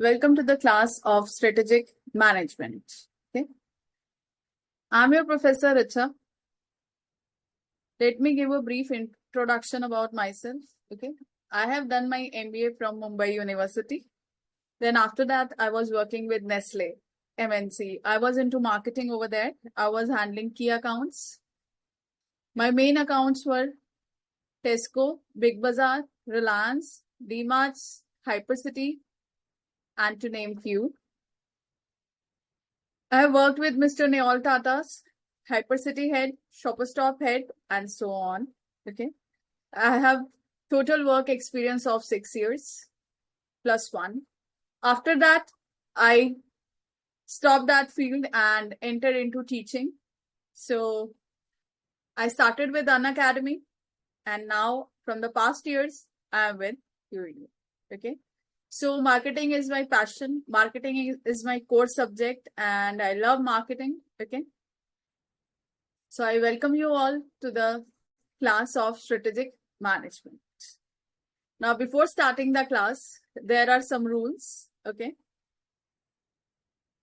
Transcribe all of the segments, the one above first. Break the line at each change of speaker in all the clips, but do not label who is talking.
Welcome to the class of strategic management. Okay, I'm your professor Richa. Let me give a brief introduction about myself. Okay, I have done my MBA from Mumbai University. Then after that, I was working with Nestle MNC. I was into marketing over there. I was handling key accounts. My main accounts were Tesco, Big Bazaar, Reliance, DMarts, Hypercity, and to name few. I have worked with Mr. Neol Tata's Hypercity head, Shoppers Stop head, and so on. Okay. I have total work experience of 6 years plus one. After that, I stopped that field and entered into teaching. So I started with Unacademy, and now from the past years, I am with UEU. Okay. So marketing is my passion. Marketing is my core subject and I love marketing. Okay. So I welcome you all to the class of strategic management. Now, before starting the class, there are some rules. Okay.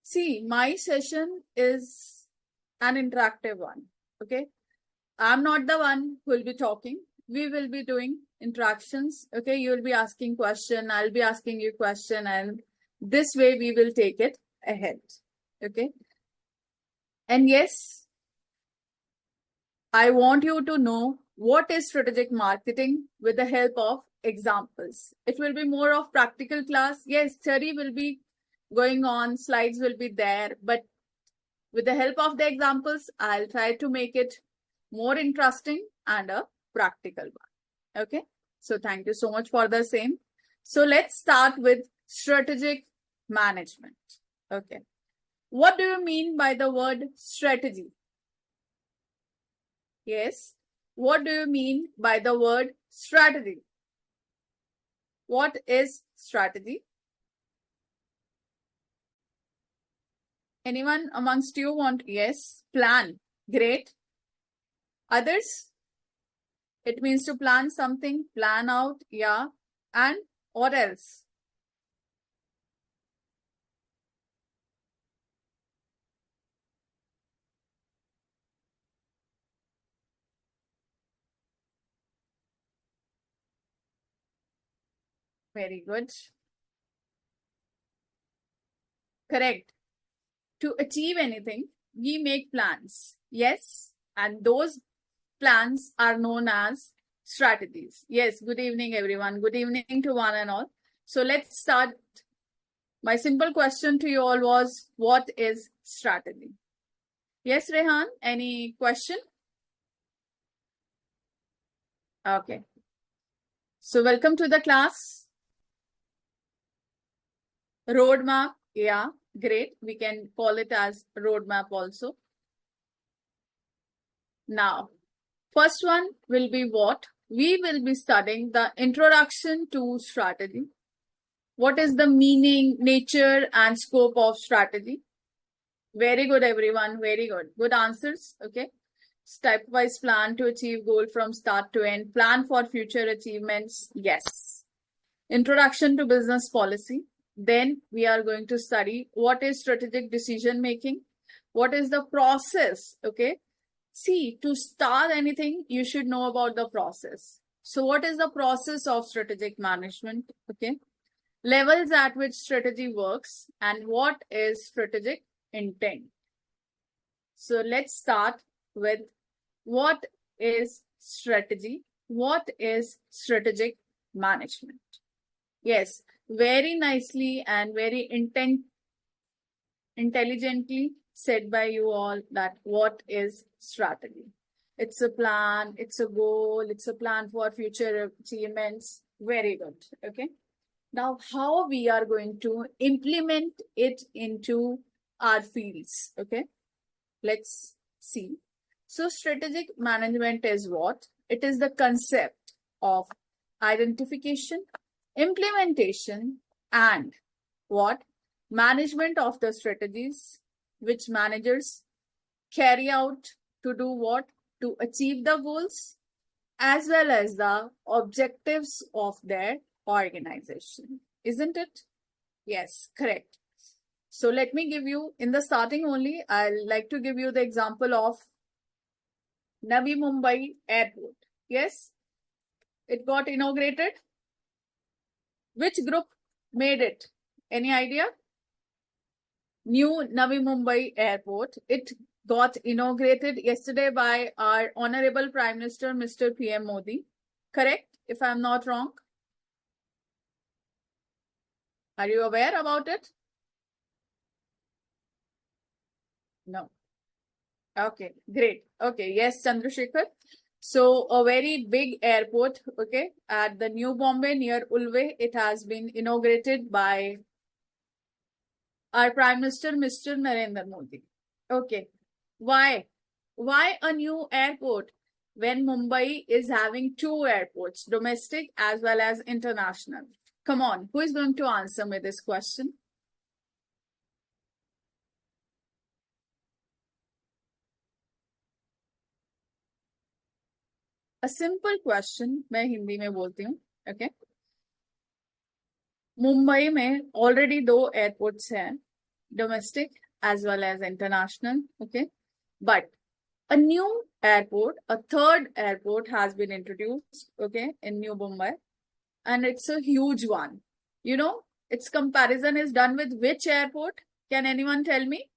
See, my session is an interactive one. Okay. I'm not the one who will be talking. We will be doing interactions. Okay. You will be asking question. I'll be asking you question, and this way we will take it ahead. Okay. And yes, I want you to know what is strategic marketing with the help of examples. It will be more of practical class. Yes, theory will be going on, slides will be there, but with the help of the examples, I'll try to make it more interesting and a practical one. Okay. So thank you so much for the same. So let's start with strategic management. Okay. What do you mean by the word strategy? Yes. What do you mean by the word strategy? What is strategy? Anyone amongst you want? Yes. Plan. Great. Others? It means to plan something, plan out, yeah. And what else? Very good. Correct. To achieve anything, we make plans. Yes. And those plans are known as strategies. Yes. Good evening, everyone. Good evening to one and all. So let's start. My simple question to you all was, what is strategy? Yes, Rehan, any question? Okay. So welcome to the class. Roadmap. Yeah, great. We can call it as roadmap also. Now, first one will be what? We will be studying the introduction to strategy. What is the meaning, nature, and scope of strategy? Very good, everyone. Very good. Good answers. Okay. Stepwise plan to achieve goal from start to end. Plan for future achievements. Yes. Introduction to business policy. Then we are going to study what is strategic decision making. What is the process? Okay. See, to start anything, you should know about the process. So what is the process of strategic management? Okay. Levels at which strategy works and what is strategic intent. So let's start with what is strategy? What is strategic management? Yes, very nicely and very intelligently said by you all that what is strategy. It's a plan, it's a goal, it's a plan for future achievements. Very good. Okay. Now, how we are going to implement it into our fields. Okay. Let's see. So strategic management is what? It is the concept of identification, implementation, and what? Management of the strategies which managers carry out to do what? To achieve the goals as well as the objectives of their organization. Isn't it? Yes, correct. So let me give you, in the starting only, I'll like to give you the example of Navi Mumbai Airport. Yes, it got inaugurated. Which group made it? Any idea? New Navi Mumbai Airport. It got inaugurated yesterday by our Honorable Prime Minister, Mr. PM Modi. Correct, if I'm not wrong? Are you aware about it? No. Okay, great. Okay, yes, Chandrasekhar. So a very big airport, okay, at the New Bombay near Ulve, it has been inaugurated by our Prime Minister, Mr. Narendra Modi. Okay, why? Why a new airport when Mumbai is having two airports, domestic as well as international? Come on, who is going to answer me this question? A simple question, मैं हिंदी में बोलती हूँ, okay? Mumbai में already दो airports हैं, domestic as well as international, okay? But a new airport, a third airport has been introduced, okay, in New Mumbai, and it's a huge one. You know, its comparison is done with which airport? Can anyone tell me?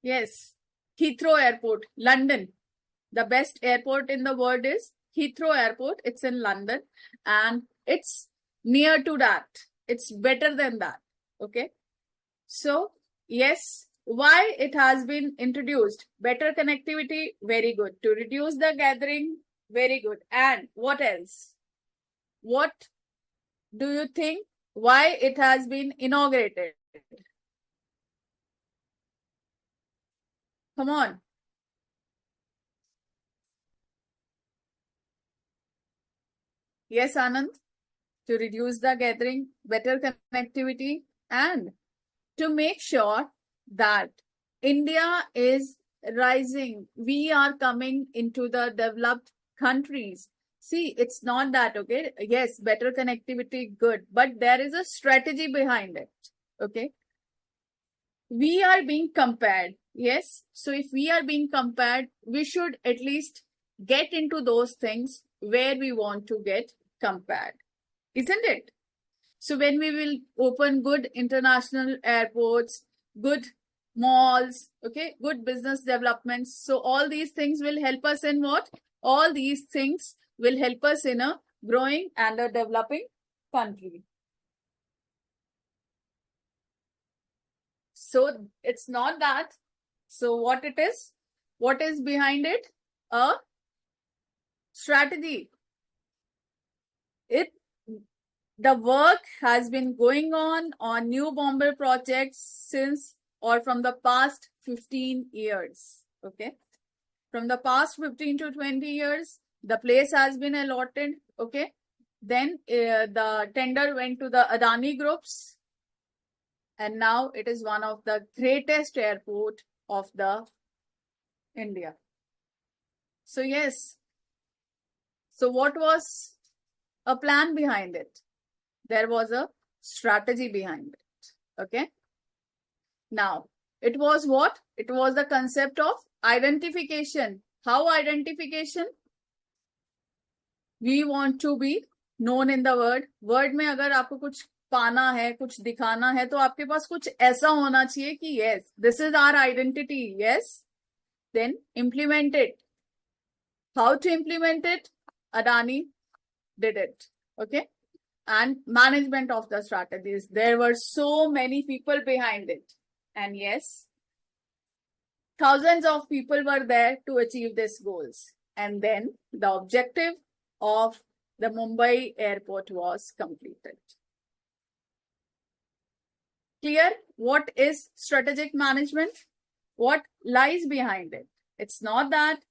Yes, Heathrow Airport, London. The best airport in the world is Heathrow Airport. It's in London and it's near to that. It's better than that. Okay. So, yes, why it has been introduced? Better connectivity, very good. To reduce the gathering, very good. And what else? What do you think? Why it has been inaugurated? Come on. Yes, Anand. To reduce the gathering, better connectivity, and to make sure that India is rising. We are coming into the developed countries. See, it's not that, okay? Yes, better connectivity, good. But there is a strategy behind it, okay? We are being compared. Yes. So if we are being compared, we should at least get into those things where we want to get compared. Isn't it? So when we will open good international airports, good malls, okay, good business developments. So all these things will help us in what? All these things will help us in a growing and a developing country. So it's not that. So what it is? What is behind it? A strategy. The work has been going on New Bombay projects since or from the past 15 years. Okay. From the past 15 to 20 years, the place has been allotted. Okay. Then the tender went to the Adani groups. And now it is one of the greatest airport of the India. So yes. So what was a plan behind it? There was a strategy behind it. Okay. Now, it was what? It was the concept of identification. How identification? We want to be known in the world. Word में अगर आपको कुछ पाना है, कुछ दिखाना है, तो आपके पास कुछ ऐसा होना चाहिए कि yes, this is our identity. Yes. Then implement it. How to implement it? Adani did it. Okay. And management of the strategies. There were so many people behind it. And yes, thousands of people were there to achieve these goals. And then the objective of the Mumbai airport was completed. Clear? What is strategic management? What lies behind it? It's not that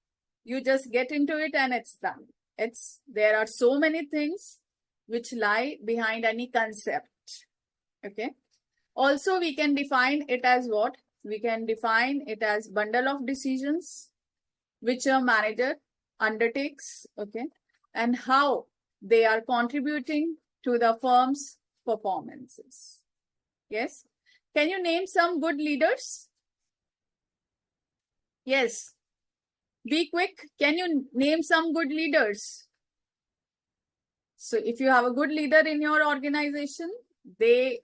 you just get into it and it's done. There are so many things which lie behind any concept. Okay. Also, we can define it as what? We can define it as bundle of decisions which a manager undertakes. Okay. and how they are contributing to the firm's performances. Yes. Can you name some good leaders? Yes. Be quick. Can you name some good leaders? So if you have a good leader in your organization, they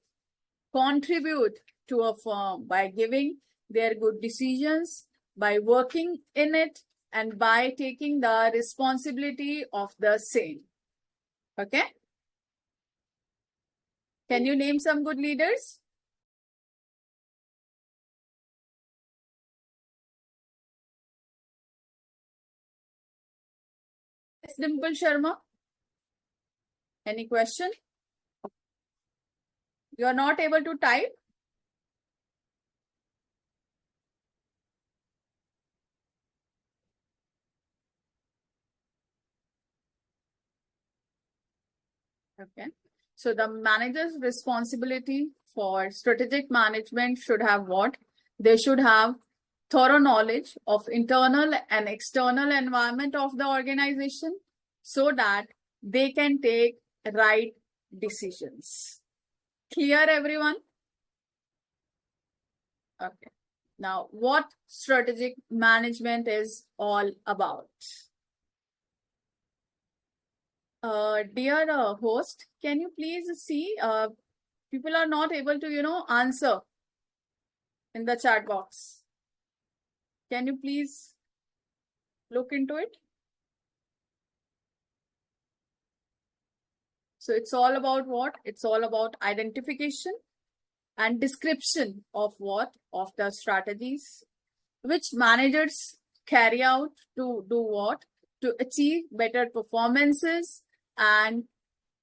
contribute to a firm by giving their good decisions, by working in it, and by taking the responsibility of the same. Okay? Can you name some good leaders? Yes, Dimple Sharma. Any question? You are not able to type? Okay. So the manager's responsibility for strategic management should have what? They should have thorough knowledge of internal and external environment of the organization so that they can take right decisions. Clear, everyone? Okay. Now, what strategic management is all about? Dear host, can you please see, people are not able to, answer in the chat box. Can you please look into it? So it's all about what? It's all about identification and description of what? Of the strategies which managers carry out to do what? To achieve better performances and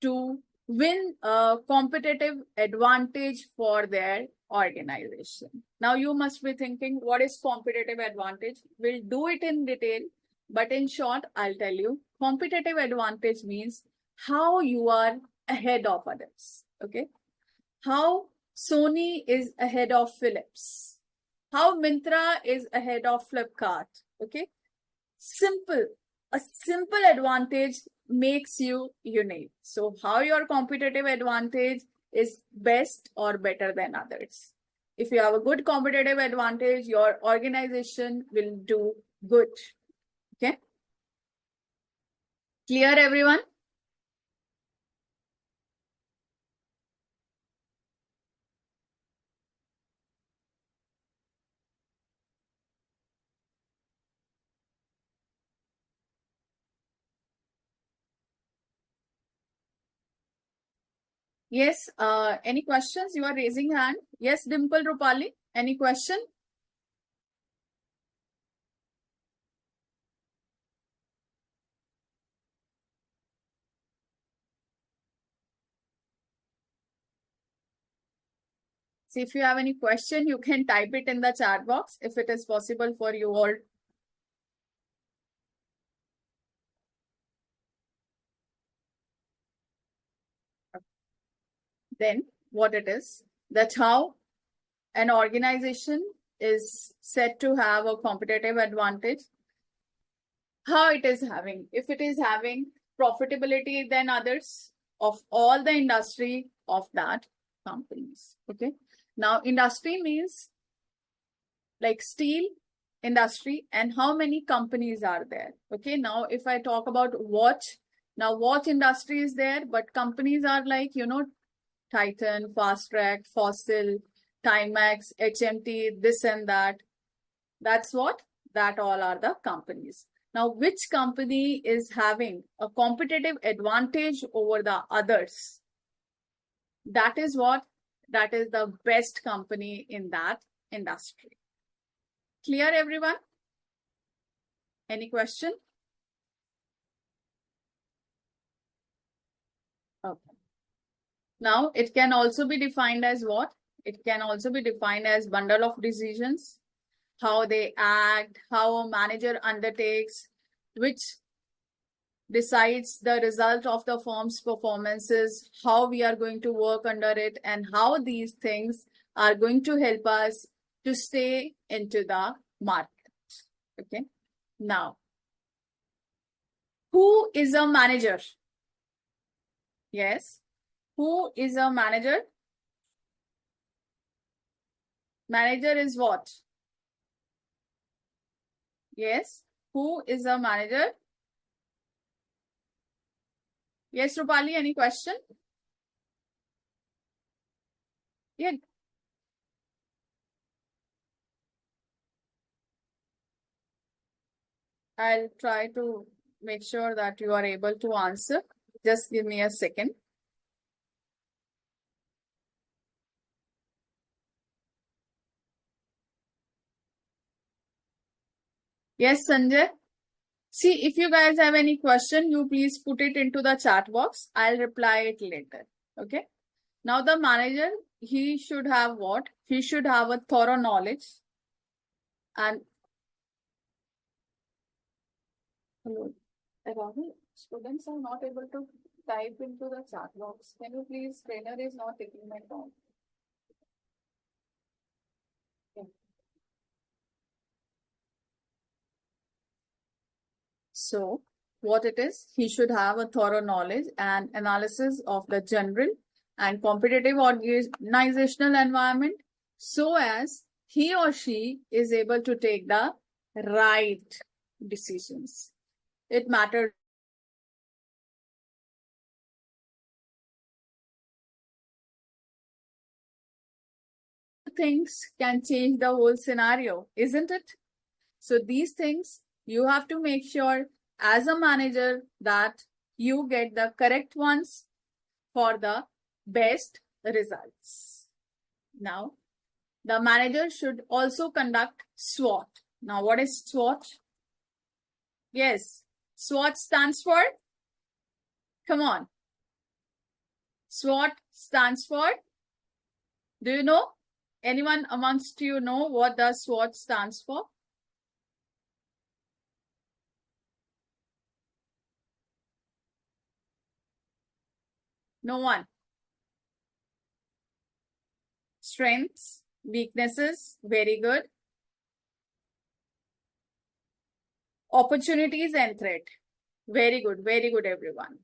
to win a competitive advantage for their organization. Now you must be thinking, what is competitive advantage? We'll do it in detail, but in short, I'll tell you, competitive advantage means how you are ahead of others. Okay. How Sony is ahead of Philips. How Myntra is ahead of Flipkart. Okay. Simple. A simple advantage makes you unique. So how your competitive advantage is best or better than others. If you have a good competitive advantage, your organization will do good. Okay. Clear, everyone? Yes. Any questions? You are raising hand. Yes, Dimple Rupali. Any question? See, if you have any question, you can type it in the chat box if it is possible for you all. Then what it is, that's how an organization is said to have a competitive advantage. How it is having, if it is having profitability than others of all the industry of that companies. Okay. Now industry means like steel industry and how many companies are there. Okay. Now if I talk about watch, now watch industry is there, but companies are like, Titan, Fast Track, Fossil, Timex, HMT, this and that. That's what? That all are the companies. Now, which company is having a competitive advantage over the others? That is what? That is the best company in that industry. Clear, everyone? Any question? Okay. Now, it can also be defined as what? It can also be defined as bundle of decisions, how they act, how a manager undertakes, which decides the result of the firm's performances, how we are going to work under it, and how these things are going to help us to stay into the market. Okay. Now, Who is a manager? Yes. Who is a manager? Manager is what? Yes. Who is a manager? Yes, Rupali, any question? Yeah. I'll try to make sure that you are able to answer. Just give me a second. Yes, Sanjay. See, if you guys have any question, you please put it into the chat box. I'll reply it later. Okay. Now the manager, he should have what? He should have a thorough knowledge. And hello, Rahul, students are not able to type into the chat box. Can you please, trainer is not taking my call. Yeah. So what it is, he should have a thorough knowledge and analysis of the general and competitive organizational environment so as he or she is able to take the right decisions. It matters. Things can change the whole scenario, isn't it? So these things you have to make sure as a manager that you get the correct ones for the best results. Now, the manager should also conduct SWOT. Now, what is SWOT? Yes, SWOT stands for, come on. SWOT stands for, do you know? Anyone amongst you know what the SWOT stands for? No one. Strengths, weaknesses, very good. Opportunities and threat. Very good, everyone.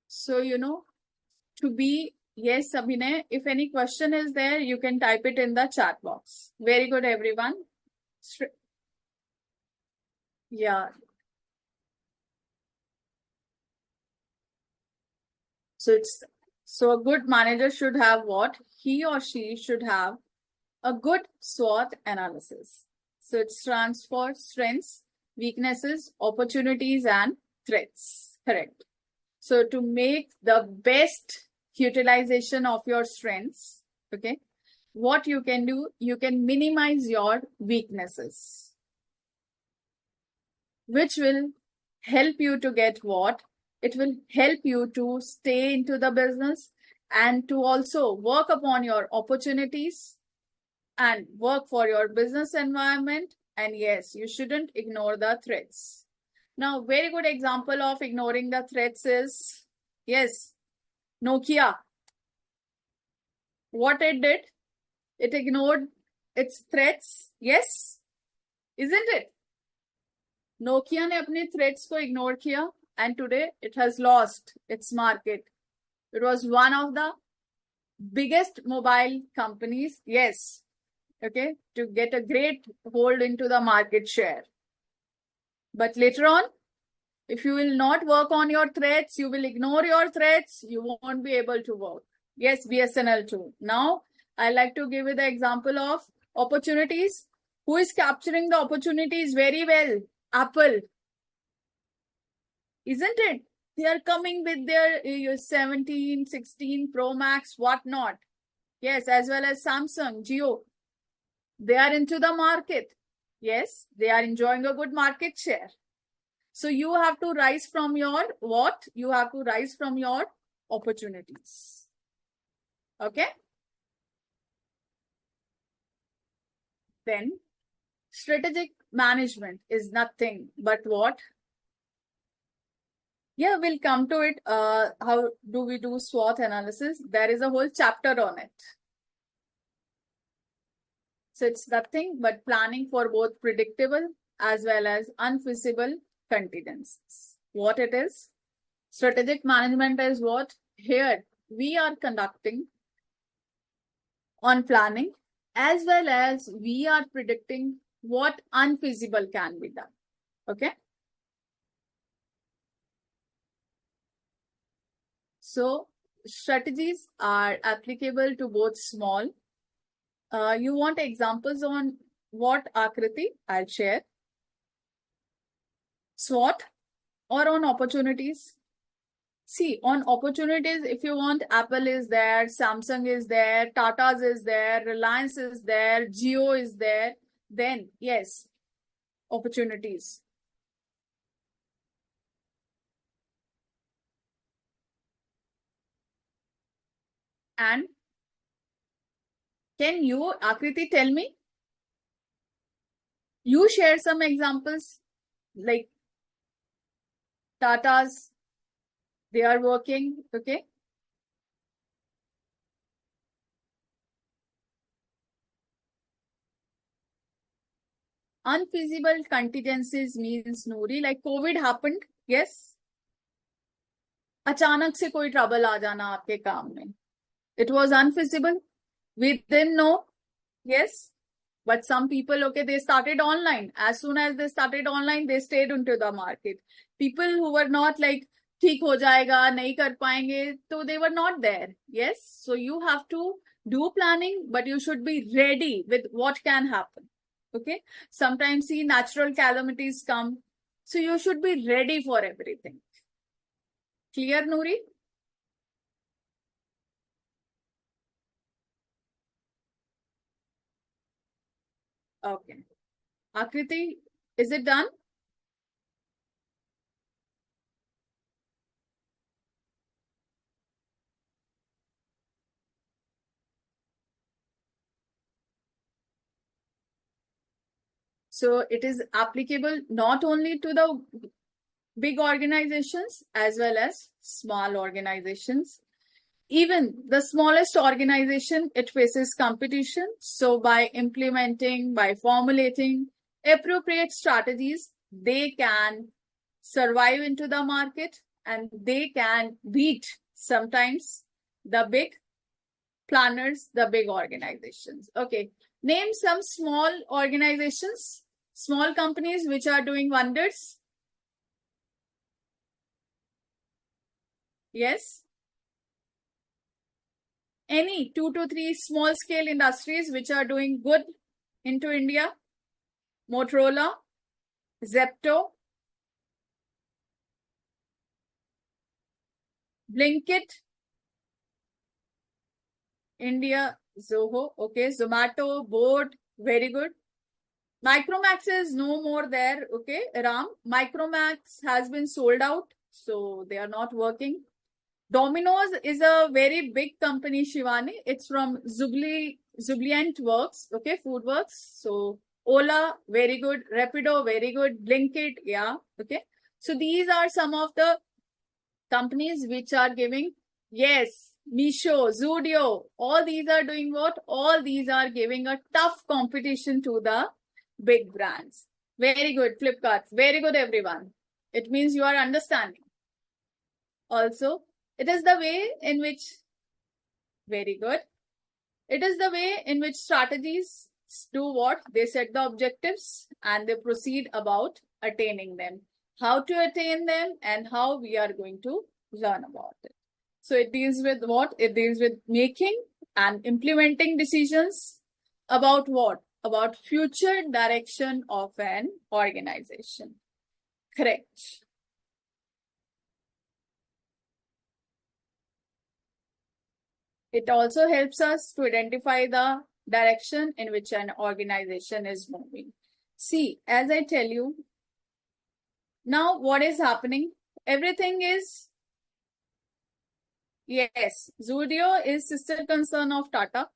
So, to be, yes, Abhinay, if any question is there, you can type it in the chat box. Very good, everyone. Yeah. So a good manager should have what? He or she should have a good SWOT analysis. So it stands for strengths, weaknesses, opportunities, and threats. Correct. So to make the best utilization of your strengths, okay, what you can do, you can minimize your weaknesses, which will help you to get what? It will help you to stay into the business and to also work upon your opportunities and work for your business environment. And yes, you shouldn't ignore the threats. Now, very good example of ignoring the threats is, yes, Nokia. What it did? It ignored its threats. Yes, isn't it? Nokia ने अपने threats को ignore किया and today it has lost its market. It was one of the biggest mobile companies, yes, okay, to get a great hold into the market share. But later on, if you will not work on your threats, you will ignore your threats, you won't be able to work. Yes, BSNL too. Now, I like to give you the example of opportunities. Who is capturing the opportunities very well? Apple. Isn't it? They are coming with their 17, 16 Pro Max, whatnot. Yes, as well as Samsung, Jio. They are into the market. Yes, they are enjoying a good market share. So you have to rise from your what? You have to rise from your opportunities. Okay? Then strategic management is nothing but what? Yeah, we'll come to it. How do we do SWOT analysis? There is a whole chapter on it. So it's nothing but planning for both predictable as well as unfeasible contingencies. What it is? Strategic management is what? Here we are conducting on planning as well as we are predicting what unfeasible can be done. Okay. So strategies are applicable to both small. You want examples on what, Akriti? I'll share. SWOT or on opportunities? See, on opportunities, if you want, Apple is there, Samsung is there, Tata's is there, Reliance is there, Jio is there, then yes, opportunities. And can you, Akriti, tell me? You share some examples like Tata's, they are working, okay? Unfeasible contingencies means, Noori, like COVID happened, yes? अचानक से कोई trouble आ जाना आपके काम में. It was unfeasible. We didn't know. Yes. But some people, okay, they started online. As soon as they started online, they stayed into the market. People who were not like, ठीक हो जाएगा, नहीं कर पाएंगे, so they were not there. Yes. So you have to do planning, but you should be ready with what can happen. Okay. Sometimes see natural calamities come. So you should be ready for everything. Clear, Noori? Okay. Akriti, is it done? So it is applicable not only to the big organizations as well as small organizations. Even the smallest organization, it faces competition. So by implementing, by formulating appropriate strategies, they can survive into the market and they can beat sometimes the big planners, the big organizations. Okay. Name some small organizations, small companies which are doing wonders. Yes. Any 2 to 3 small scale industries which are doing good into India? Motorola, Zepto, Blinkit, India, Zoho, okay, Zomato, Board, very good. Micromax is no more there, okay, Ram. Micromax has been sold out, so they are not working. Domino's is a very big company, Shivani. It's from Zubliant Works, okay, Food Works. So Ola, very good. Rapido, very good. Blinkit, yeah, okay. So these are some of the companies which are giving, yes, Misho, Zudio, all these are doing what? All these are giving a tough competition to the big brands. Very good, Flipkart. Very good, everyone. It means you are understanding. Also, it is the way in which, very good. It is the way in which strategies do what? They set the objectives and they proceed about attaining them. How to attain them and how we are going to learn about it. So it deals with what? It deals with making and implementing decisions about what? About future direction of an organization. Correct. It also helps us to identify the direction in which an organization is moving. See, as I tell you, now what is happening? Everything is, yes, Zudio is sister concern of Tata.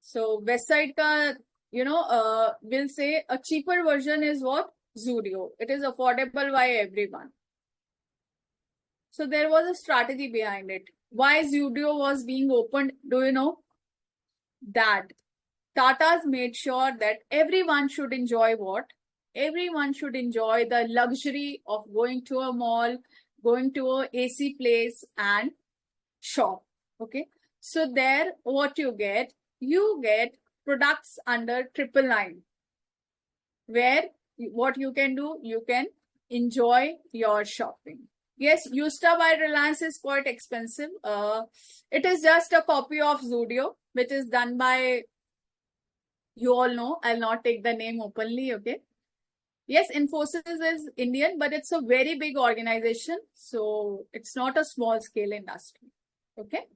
So Westside ka, will say a cheaper version is what? Zudio. It is affordable by everyone. So there was a strategy behind it. Why Zudio was being opened, do you know? That Tata's made sure that everyone should enjoy what? Everyone should enjoy the luxury of going to a mall, going to a AC place and shop. Okay. So there, what you get products under 999, where what you can do, you can enjoy your shopping. Yes, Yousta by Reliance is quite expensive. It is just a copy of Zudio, which is done by, you all know, I'll not take the name openly, okay? Yes, Infosys is Indian, but it's a very big organization. So it's not a small scale industry, okay?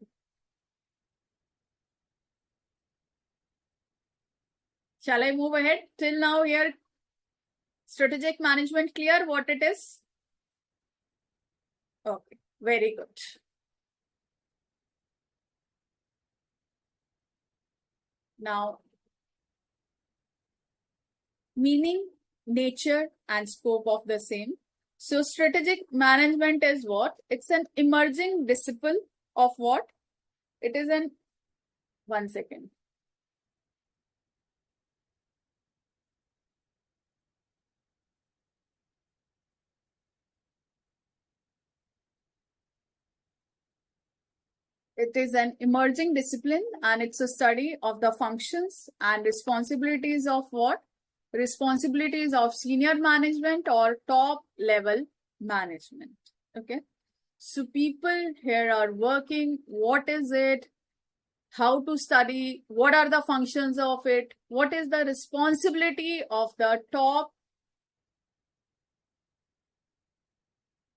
Shall I move ahead? Till now here, strategic management clear what it is? Okay, very good. Now, meaning, nature, and scope of the same. So strategic management is what? It's an emerging discipline of what? It is an, 1 second. It is an emerging discipline and it's a study of the functions and responsibilities of what? Responsibilities of senior management or top level management. Okay. So people here are working. What is it? How to study? What are the functions of it? What is the responsibility of the top?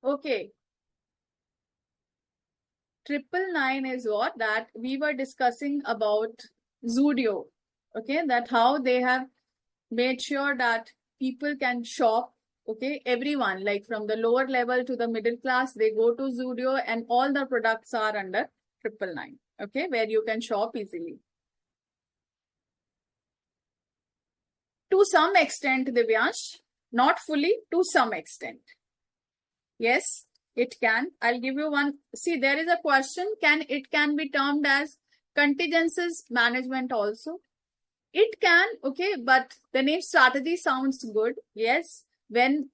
Okay. 999 is what? That we were discussing about Zudio. Okay. That how they have made sure that people can shop. Okay. Everyone, like from the lower level to the middle class, they go to Zudio and all the products are under 999. Okay. Where you can shop easily. To some extent, Divyansh, not fully, to some extent. Yes, it can. I'll give you one. See, there is a question. It can be termed as contingencies management also? It can, okay, but the name strategy sounds good. Yes, when,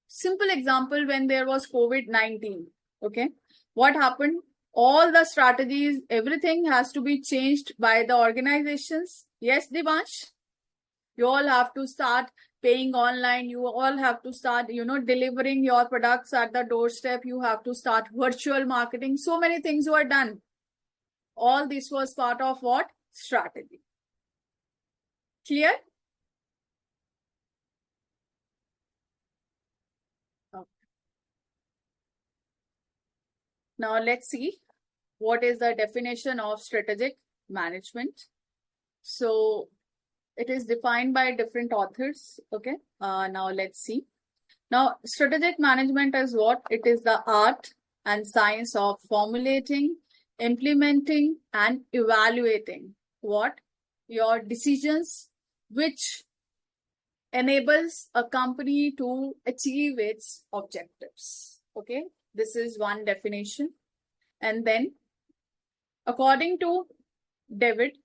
simple example, when there was COVID-19, okay, what happened? All the strategies, everything has to be changed by the organizations. Yes, Divansh? You all have to start paying online. You all have to start, delivering your products at the doorstep. You have to start virtual marketing. So many things were done. All this was part of what? Strategy. Clear? Okay. Now let's see what is the definition of strategic management. So it is defined by different authors. Okay. Now let's see. Now, strategic management is what? It is the art and science of formulating, implementing, and evaluating what? Your decisions, which enables a company to achieve its objectives. Okay. This is one definition. And then, according to David,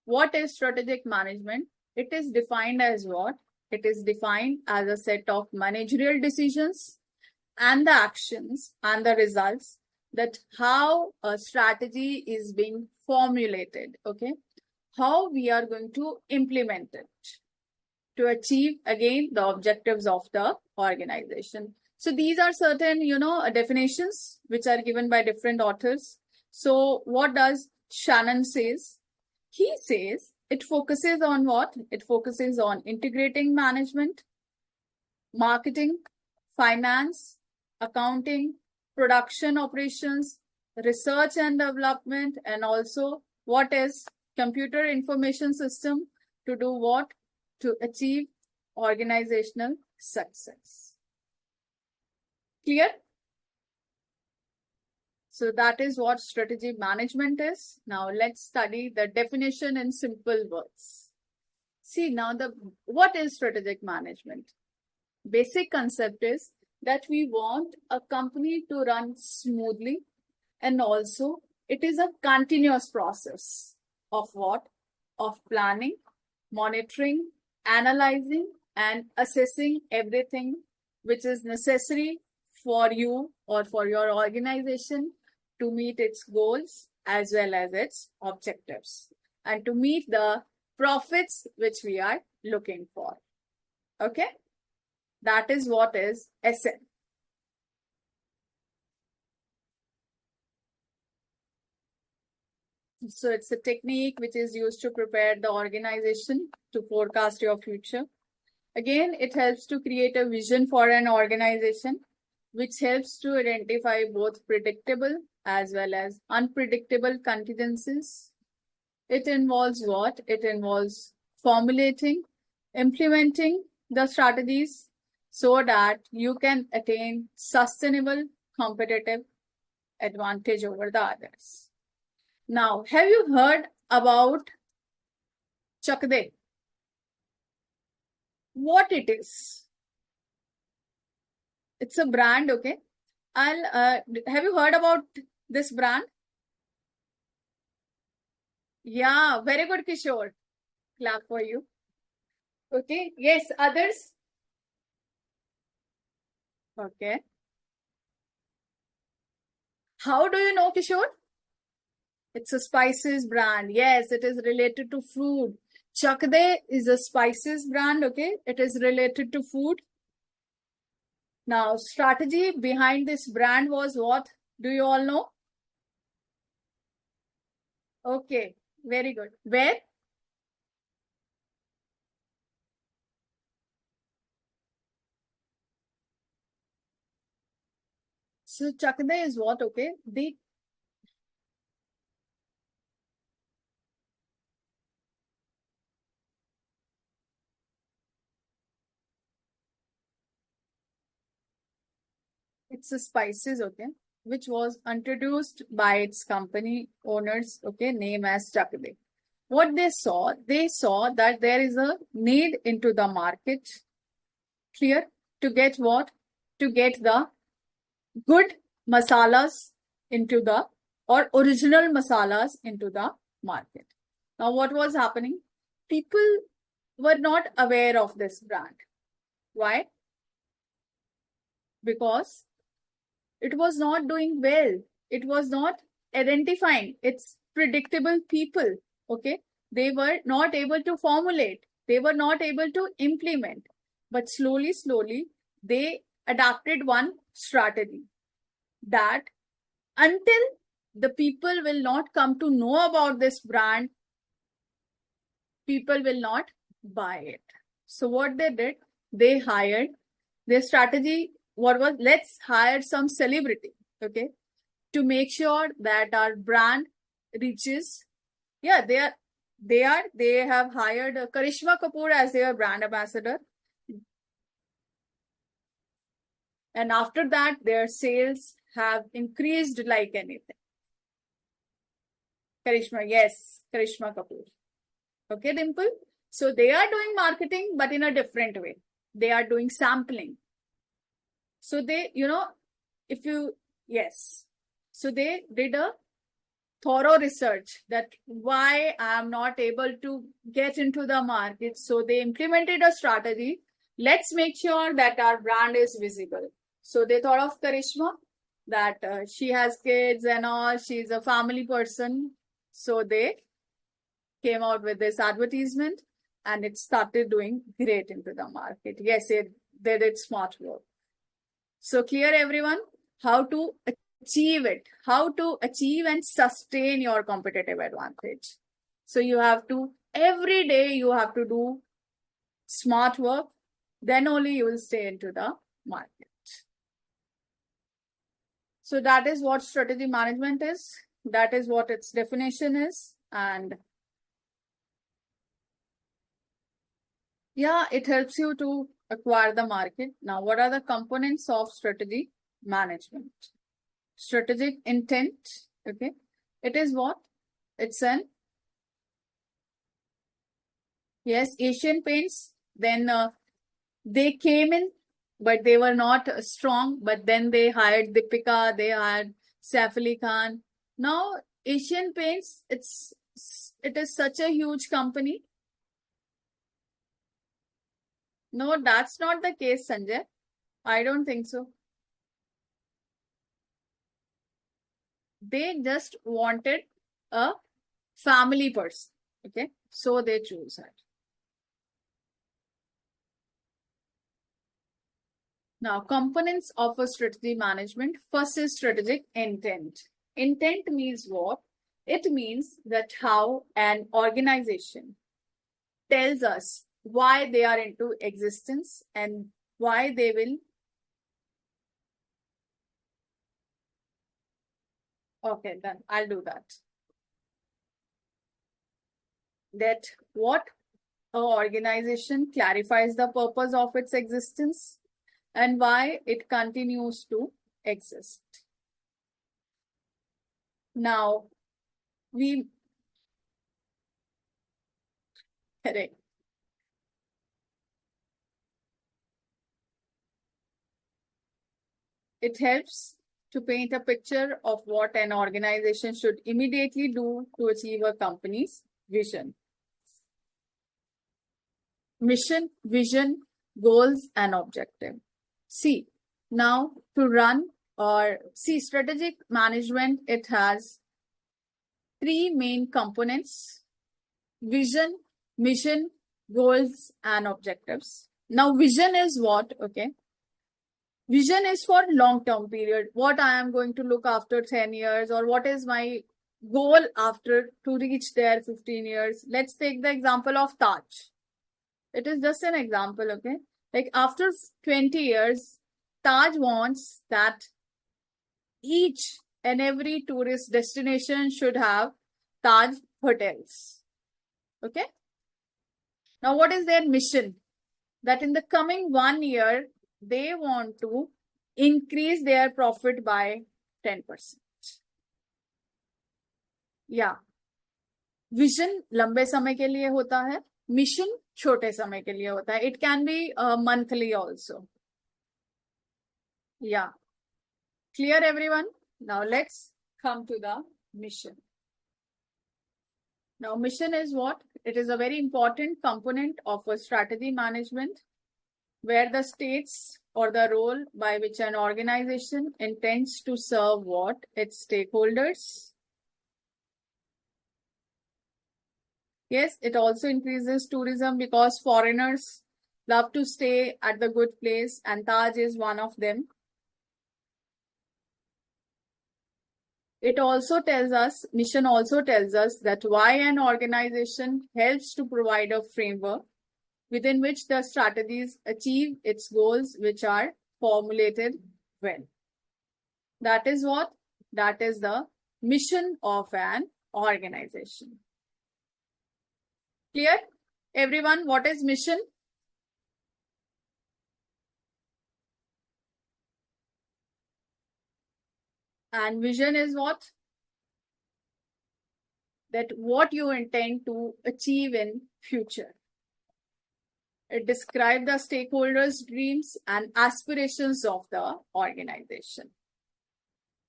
what is strategic management? It is defined as what? It is defined as a set of managerial decisions and the actions and the results, that how a strategy is being formulated, okay? How we are going to implement it to achieve, again, the objectives of the organization. So these are certain, definitions which are given by different authors. So what does Shannon says? He says it focuses on what? It focuses on integrating management, marketing, finance, accounting, production operations, research and development, and also what is computer information system to do what? To achieve organizational success. Clear? So that is what strategy management is. Now let's study the definition in simple words. See now what is strategic management? Basic concept is that we want a company to run smoothly, and also it is a continuous process of what? Of planning, monitoring, analyzing, and assessing everything which is necessary for you or for your organization to meet its goals as well as its objectives and to meet the profits which we are looking for. Okay? That is what is SM. So it's a technique which is used to prepare the organization to forecast your future. Again, it helps to create a vision for an organization, which helps to identify both predictable as well as unpredictable contingencies. It involves what? It involves formulating, implementing the strategies so that you can attain sustainable competitive advantage over the others. Now, have you heard about Chakde? What it is? It's a brand, okay? Have you heard about this brand? Yeah, very good, Kishore. Clap for you. Okay, yes, others? Okay. How do you know, Kishore? It's a spices brand. Yes, it is related to food. Chakde is a spices brand, okay? It is related to food. Now, strategy behind this brand was what? Do you all know? Okay, very good. Where? So Chakde is what? Okay, it's a spices, okay, which was introduced by its company owners, okay, name as Chakde. What they saw that there is a need into the market, clear, to get what? To get the good masalas into the, or original masalas into the market. Now, what was happening? People were not aware of this brand. Why? Because it was not doing well. It was not identifying its predictable people. Okay. They were not able to formulate. They were not able to implement. But slowly, they adapted one strategy that until the people will not come to know about this brand, people will not buy it. So what they did, they hired, their strategy, what was, let's hire some celebrity, okay, to make sure that our brand reaches. Yeah, they have hired Karishma Kapoor as their brand ambassador. And after that, their sales have increased like anything. Karishma, yes, Karishma Kapoor. Okay, Dimple? So they are doing marketing, but in a different way. They are doing sampling. So they, if you, yes. So they did a thorough research that why I am not able to get into the market. So they implemented a strategy. Let's make sure that our brand is visible. So they thought of Karishma, that she has kids and all. She's a family person. So they came out with this advertisement and it started doing great into the market. Yes, they did smart work. So clear, everyone, how to achieve it, how to achieve and sustain your competitive advantage. So you have to, every day you have to do smart work, then only you will stay into the market. So that is what strategy management is. That is what its definition is. And yeah, it helps you to acquire the market. Now, what are the components of strategy management? Strategic intent, okay. It is what? It's an, yes, Asian Paints. Then they came in, but they were not strong. But then they hired Deepika, they hired Saif Ali Khan. Now, Asian Paints, it is such a huge company. No, that's not the case, Sanjay. I don't think so. They just wanted a family person. Okay, so they choose her. Now, components of a strategy management. First is strategic intent. Intent means what? It means that how an organization tells us why they are into existence and why they will. Okay, then I'll do that. That what an organization clarifies the purpose of its existence and why it continues to exist. Now, we correct. It helps to paint a picture of what an organization should immediately do to achieve a company's vision. Mission, vision, goals, and objective. See, now to run or see strategic management, it has three main components: vision, mission, goals, and objectives. Now, vision is what? Okay. Vision is for long-term period. What I am going to look after 10 years, or what is my goal after to reach there 15 years. Let's take the example of Taj. It is just an example, okay? Like after 20 years, Taj wants that each and every tourist destination should have Taj hotels. Okay? Now, what is their mission? That in the coming 1 year, they want to increase their profit by 10%. या vision लंबे समय के लिए होता है, mission छोटे समय के लिए होता है. It can be monthly also. या clear everyone? Now let's come to the mission. Now mission is what? It is a very important component of a strategy management where the states or the role by which an organization intends to serve what? Its stakeholders. Yes, it also increases tourism because foreigners love to stay at the good place and Taj is one of them. It also tells us, mission also tells us that why an organization helps to provide a framework within which the strategies achieve its goals, which are formulated well. That is what? That is the mission of an organization. Clear? Everyone, what is mission? And vision is what? That what you intend to achieve in future. It describes the stakeholders' dreams and aspirations of the organization.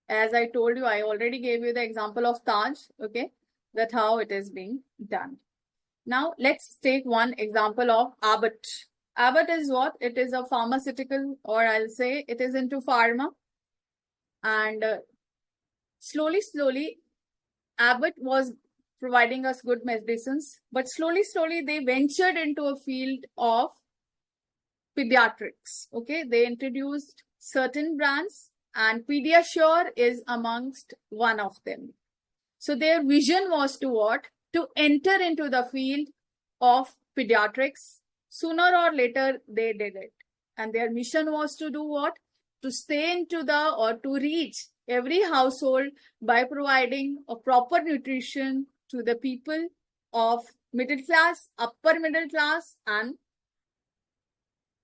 As I told you, I already gave you the example of Taj, okay? That's how it is being done. Now, let's take one example of Abbott. Abbott is what? It is a pharmaceutical, or I'll say it is into pharma. And slowly, Abbott was providing us good medicines, but slowly, they ventured into a field of pediatrics. Okay, they introduced certain brands, and Pediasure is amongst one of them. So their vision was to what? To enter into the field of pediatrics. Sooner or later, they did it. And their mission was to do what? To stay into the or to reach every household by providing a proper nutrition to the people of middle class, upper middle class, and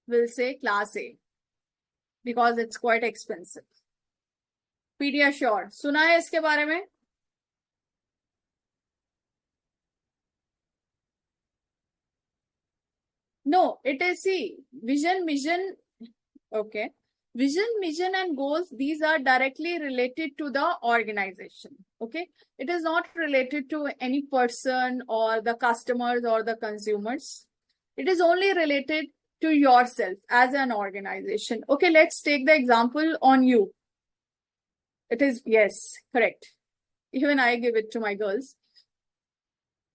we'll say class A, because it's quite expensive. Pediasure, सुना है इसके बारे में? No, it is, see, vision, mission, okay. Vision, mission, and goals, these are directly related to the organization, okay? It is not related to any person or the customers or the consumers. It is only related to yourself as an organization. Okay, let's take the example on you. It is, yes, correct. Even I give it to my girls.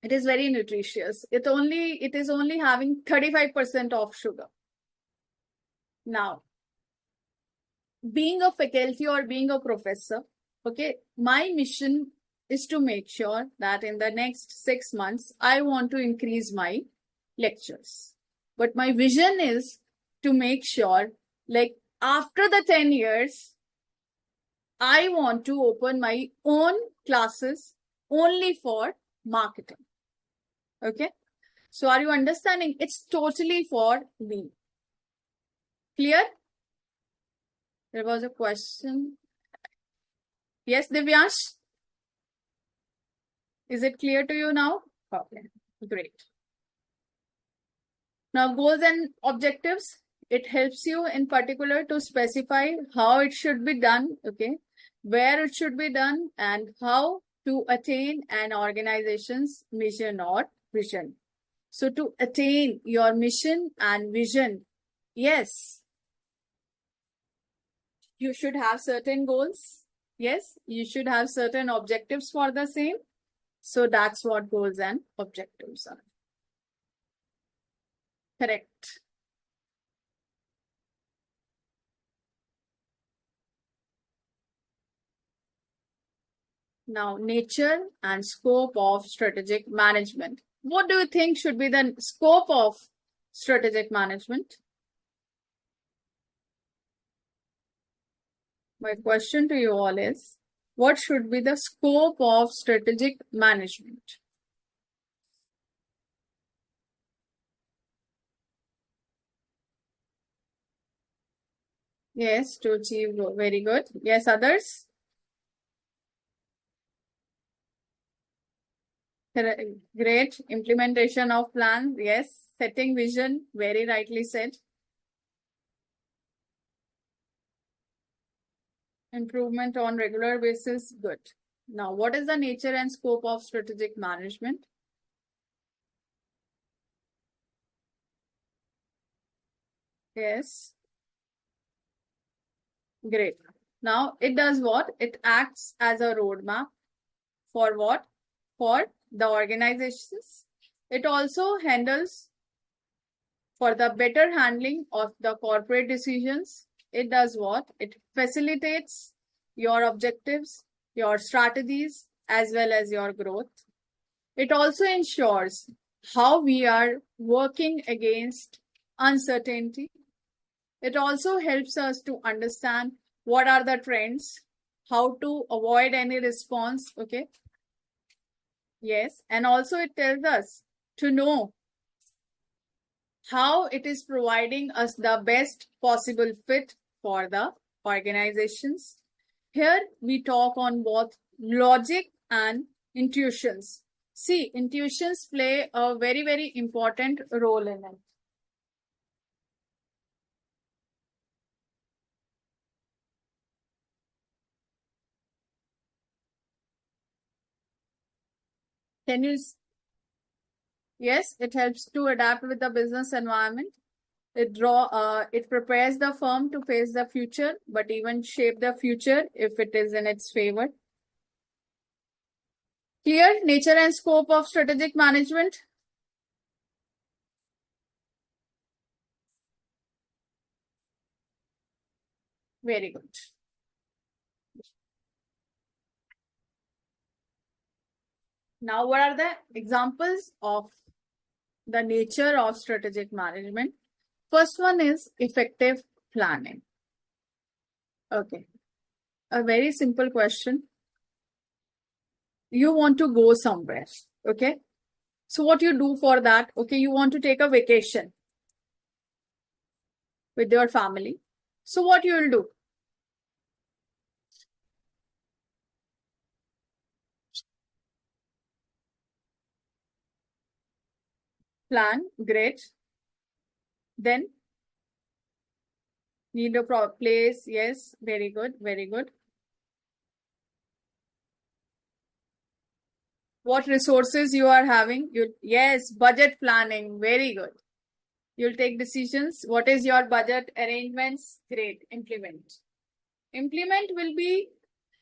It is very nutritious. It is only having 35% of sugar. Now, being a faculty or being a professor, okay, my mission is to make sure that in the next 6 months, I want to increase my lectures. But my vision is to make sure, like, after the 10 years, I want to open my own classes only for marketing. Okay. So are you understanding? It's totally for me. Clear? There was a question. Yes, Divyansh? Is it clear to you now? Okay, great. Now, goals and objectives. It helps you in particular to specify how it should be done, okay, where it should be done, and how to attain an organization's mission or vision. So to attain your mission and vision, yes, you should have certain goals. Yes, you should have certain objectives for the same. So that's what goals and objectives are. Correct. Now, nature and scope of strategic management. What do you think should be the scope of strategic management? My question to you all is, what should be the scope of strategic management? Yes, to achieve, very good. Yes, others? Great. Implementation of plans. Yes. Setting vision. Very rightly said. Improvement on regular basis. Good. Now, what is the nature and scope of strategic management? Yes. Great. Now, it does what? It acts as a roadmap for what? For the organizations. It also handles for the better handling of the corporate decisions. It does what? It facilitates your objectives, your strategies, as well as your growth. It also ensures how we are working against uncertainty. It also helps us to understand what are the trends, how to avoid any response. Okay. Yes. And also it tells us to know how it is providing us the best possible fit for the organizations. Here we talk on both logic and intuitions. See, intuitions play a very, very important role in it. Can you? Yes, it helps to adapt with the business environment. It prepares the firm to face the future, but even shape the future if it is in its favor. Clear nature and scope of strategic management. Very good. Now, what are the examples of the nature of strategic management? First one is effective planning. Okay. A very simple question. You want to go somewhere. Okay. So what you do for that? Okay. You want to take a vacation with your family. So what you will do? Plan. Great. Then need a place. Yes. Very good. Very good. What resources you are having? Yes, budget planning. Very good. You'll take decisions. What is your budget arrangements? Great. Implement. Implement will be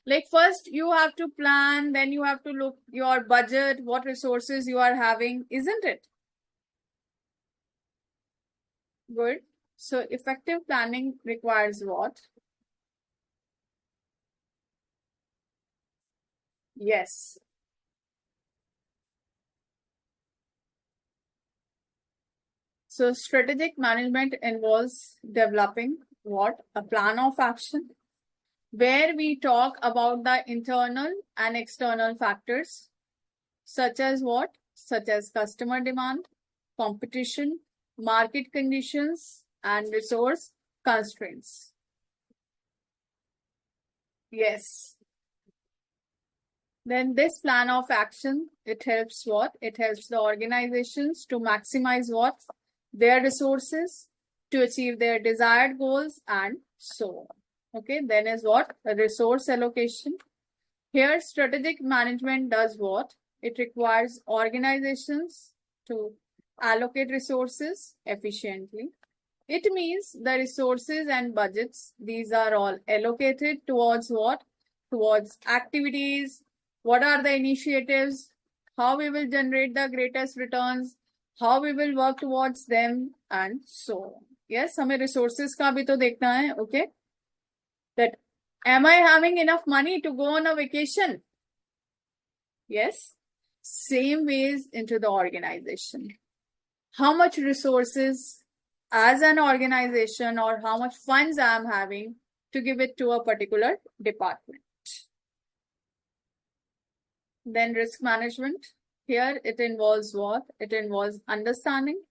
like first you have to plan, then you have to look your budget, what resources you are having, isn't it? Good. So effective planning requires what? Yes. So strategic management involves developing what? A plan of action where we talk about the internal and external factors such as what? Such as customer demand, competition, market conditions, and resource constraints. Yes. Then this plan of action, it helps what? It helps the organizations to maximize what? Their resources to achieve their desired goals and so on. Okay, then is what? A resource allocation. Here, strategic management does what? It requires organizations to allocate resources efficiently. It means the resources and budgets, these are all allocated towards what? Towards activities. What are the initiatives? How we will generate the greatest returns? How we will work towards them and so on. Yes, हमें resources का भी तो देखना है, okay? That am I having enough money to go on a vacation? Yes. Same ways into the organization. How much resources as an organization or how much funds I am having to give it to a particular department. Then risk management. Here it involves what? It involves understanding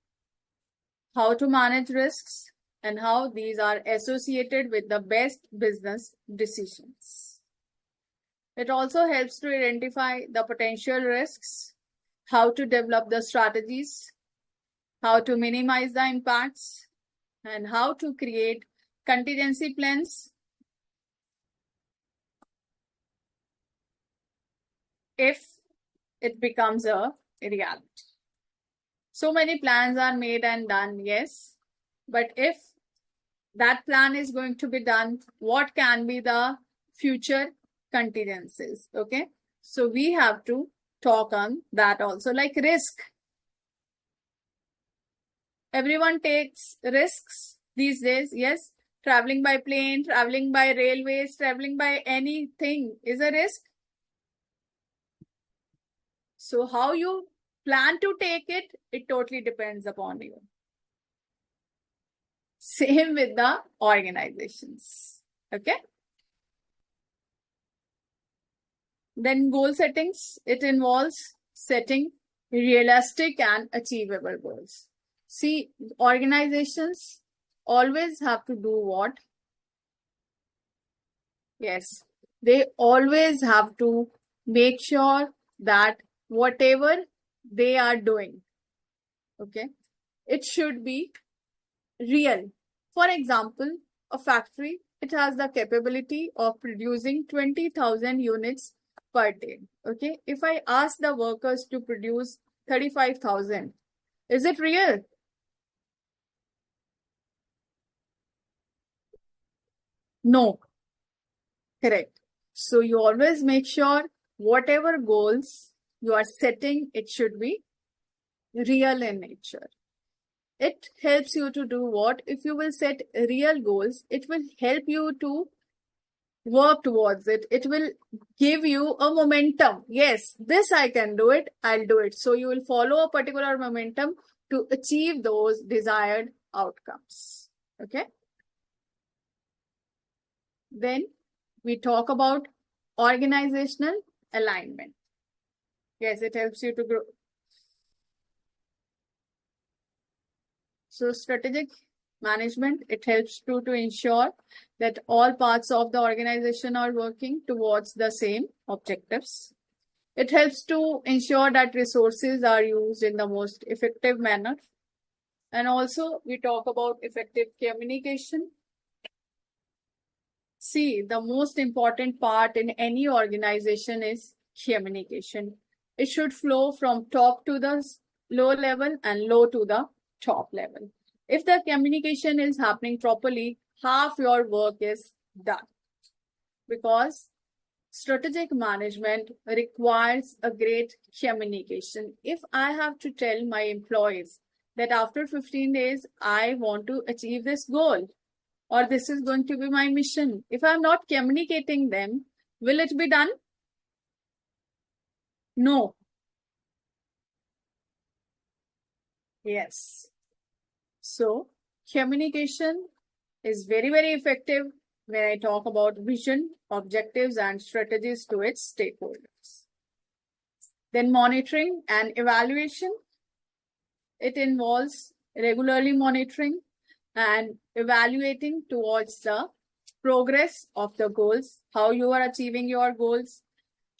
how to manage risks and how these are associated with the best business decisions. It also helps to identify the potential risks, how to develop the strategies, how to minimize the impacts, and how to create contingency plans if it becomes a reality. So many plans are made and done, yes, but if that plan is going to be done, what can be the future contingencies? Okay, so we have to talk on that also, like risk. Everyone takes risks these days, yes. Traveling by plane, traveling by railways, traveling by anything is a risk. So how you plan to take it, it totally depends upon you. Same with the organizations. Okay. Then goal settings, it involves setting realistic and achievable goals. See, organizations always have to do what? Yes, they always have to make sure that whatever they are doing, okay, it should be real. For example, a factory, it has the capability of producing 20,000 units per day. Okay, if I ask the workers to produce 35,000, is it real? No. Correct. So you always make sure whatever goals you are setting, it should be real in nature. It helps you to do what? If you will set real goals, it will help you to work towards it. It will give you a momentum. Yes, this I can do it, I'll do it. So you will follow a particular momentum to achieve those desired outcomes. Okay. Then we talk about organizational alignment. Yes, it helps you to grow. So strategic management, it helps to ensure that all parts of the organization are working towards the same objectives. It helps to ensure that resources are used in the most effective manner. And also we talk about effective communication. See, the most important part in any organization is communication. It should flow from top to the low level and low to the top level. If the communication is happening properly, half your work is done. Because strategic management requires a great communication. If I have to tell my employees that after 15 days, I want to achieve this goal, or this is going to be my mission, if I'm not communicating them, will it be done? No. Yes. So communication is very, very effective when I talk about vision, objectives, and strategies to its stakeholders. Then monitoring and evaluation. It involves regularly monitoring and evaluating towards the progress of the goals, how you are achieving your goals,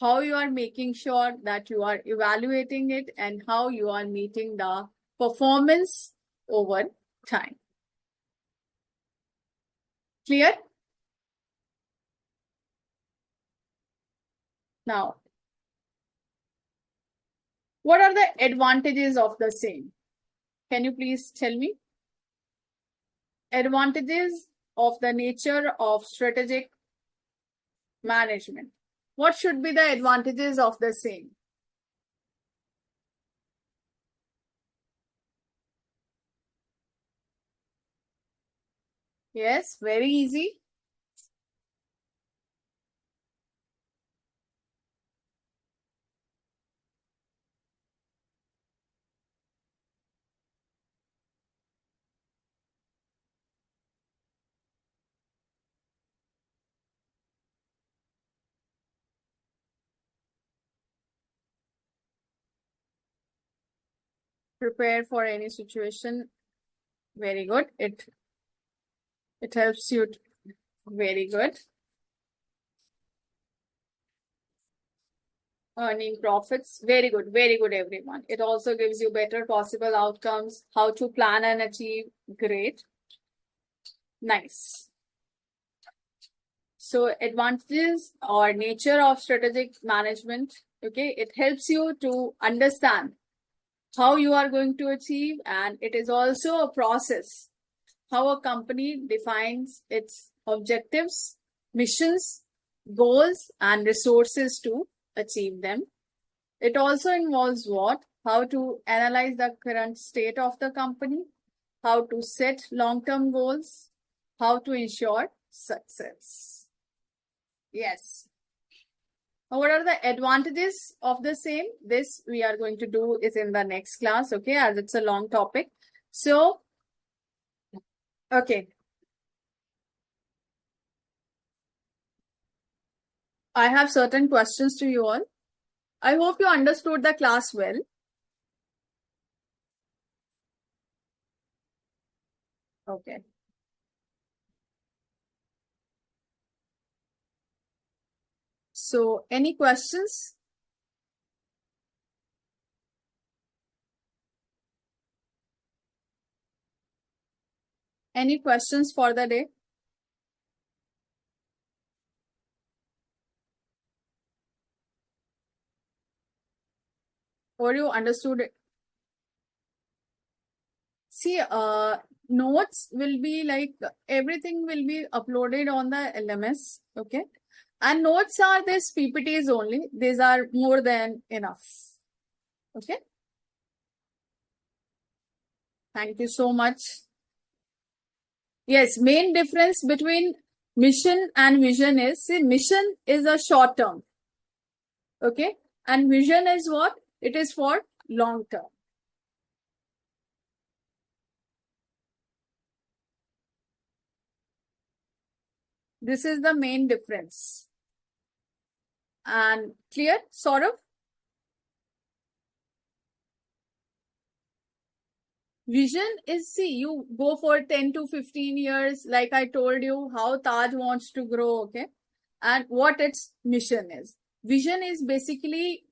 how you are making sure that you are evaluating it, and how you are meeting the performance over time. Clear? Now, what are the advantages of the same? Can you please tell me? Advantages of the nature of strategic management. What should be the advantages of the same? Yes, very easy. Prepare for any situation. Very good. It helps you. Very good. Earning profits. Very good. Very good, everyone. It also gives you better possible outcomes, how to plan and achieve. Great. Nice. So advantages or nature of strategic management. Okay. It helps you to understand how you are going to achieve, and it is also a process how a company defines its objectives, missions, goals, and resources to achieve them. It also involves what? How to analyze the current state of the company, how to set long-term goals, how to ensure success. Yes. What are the advantages of the same? This we are going to do is in the next class, okay, as it's a long topic. So, okay. I have certain questions to you all. I hope you understood the class well. Okay. So, any questions? Any questions for the day? Or you understood it? See, notes will be like everything will be uploaded on the LMS, okay? And notes are these PPTs only. These are more than enough, okay? Thank you so much. Yes, main difference between mission and vision is, see, mission is a short term, okay? And vision is what? It is for long term. This is the main difference. And clear, Saurav? Vision is, see, you go for 10 to 15 years, like I told you, how Taj wants to grow, okay? And what its mission is. Vision is basically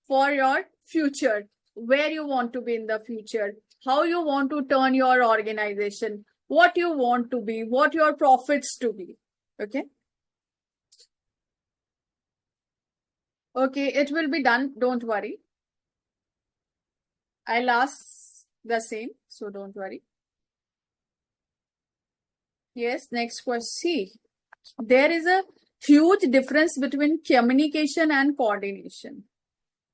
for your future, where you want to be in the future, how you want to turn your organization, what you want to be, what your profits to be, okay? Okay, it will be done, don't worry. I'll ask the same, so don't worry. Yes, next question. See, there is a huge difference between communication and coordination.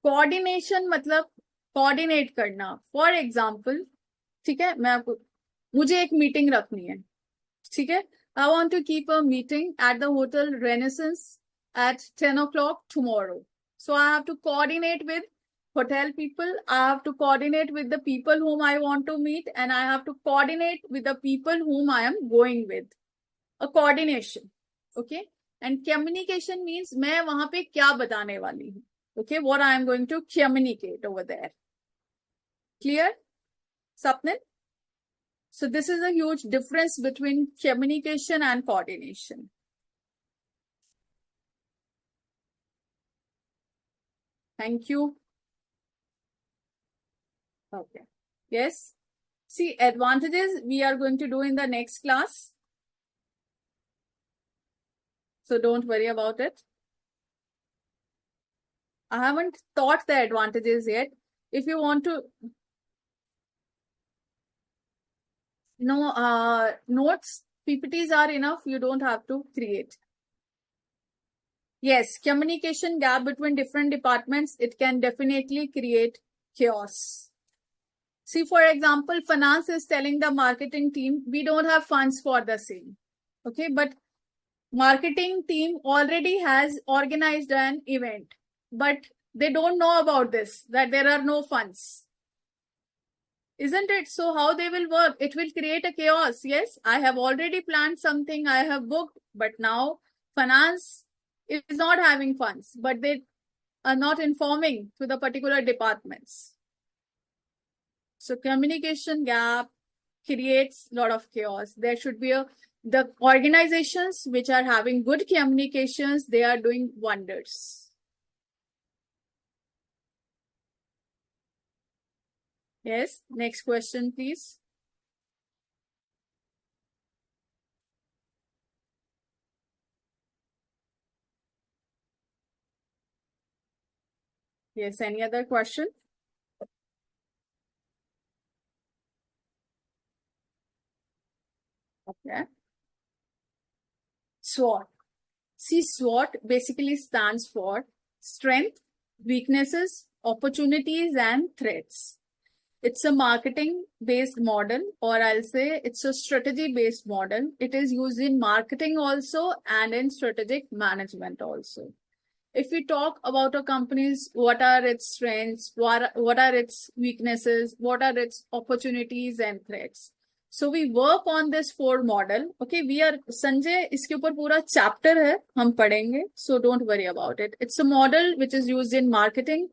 Coordination मतलब coordinate करना. For example, ठीक है, मुझे एक meeting रखनी है, ठीक है. I want to keep a meeting at the Hotel Renaissance at 10 o'clock tomorrow. So I have to coordinate with hotel people. I have to coordinate with the people whom I want to meet, and I have to coordinate with the people whom I am going with. A coordination. Okay. And communication means मैं वहां पे क्या बताने वाली हूँ. Okay. What I am going to communicate over there. Clear? Sapnil? So this is a huge difference between communication and coordination. Thank you. Okay. Yes. See, advantages we are going to do in the next class. So don't worry about it. I haven't taught the advantages yet. If you want to know notes, PPTs are enough. You don't have to create. Yes, communication gap between different departments, it can definitely create chaos. See, for example, finance is telling the marketing team, we don't have funds for the same. Okay, but marketing team already has organized an event, but they don't know about this, that there are no funds. Isn't it? So how they will work? It will create a chaos. Yes, I have already planned something, I have booked, but now finance is not having funds, but they are not informing to the particular departments. So communication gap creates a lot of chaos. There should be the organizations which are having good communications, they are doing wonders. Yes, next question, please. Yes, any other question? Okay. SWOT. See, SWOT basically stands for strength, weaknesses, opportunities, and threats. It's a marketing based model, or I'll say it's a strategy based model. It is used in marketing also and in strategic management also. If we talk about a company's, what are its strengths, what are its weaknesses, what are its opportunities and threats. So we work on this 4 model. Okay, we are Sanjay, इसके ऊपर पूरा chapter है, हम पढ़ेंगे. So don't worry about it. It's a model which is used in marketing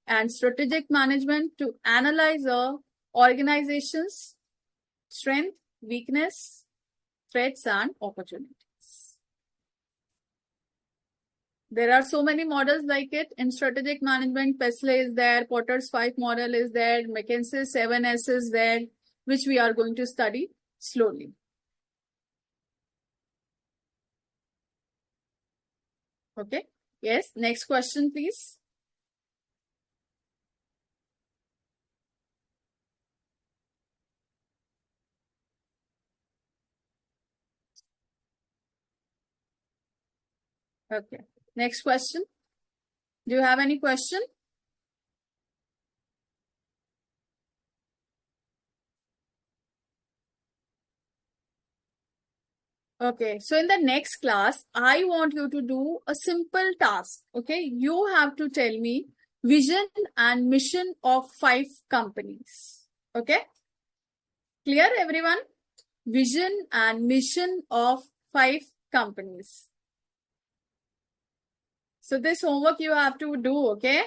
and strategic management to analyze a organization's strength, weakness, threats, and opportunities. There are so many models like it. In strategic management, PESLE is there, Porter's 5 model is there, McKinsey 7S is there, which we are going to study slowly. Okay. Yes. Next question, please. Okay. Next question. Do you have any question? Okay, so in the next class, I want you to do a simple task. Okay, you have to tell me vision and mission of 5 companies. Okay, clear everyone? Vision and mission of 5 companies. So this homework you have to do, okay?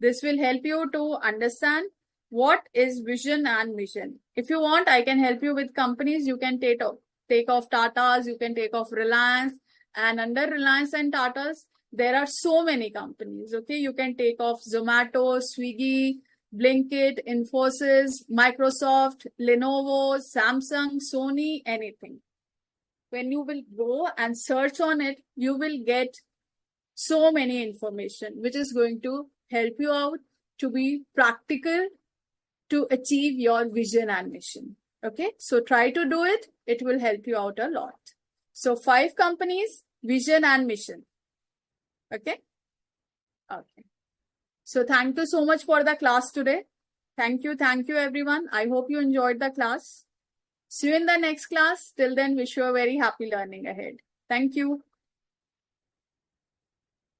This will help you to understand what is vision and mission. If you want, I can help you with companies. You can take off Tata's, you can take off Reliance, and under Reliance and Tata's, there are so many companies. Okay, you can take off Zomato, Swiggy, Blinkit, Infosys, Microsoft, Lenovo, Samsung, Sony, anything. When you will go and search on it, you will get so many information, which is going to help you out to be practical to achieve your vision and mission. Okay, so try to do it. It will help you out a lot. So 5 companies, vision and mission. Okay. Okay. So thank you so much for the class today. Thank you everyone. I hope you enjoyed the class. See you in the next class. Till then, wish you a very happy learning ahead. Thank you.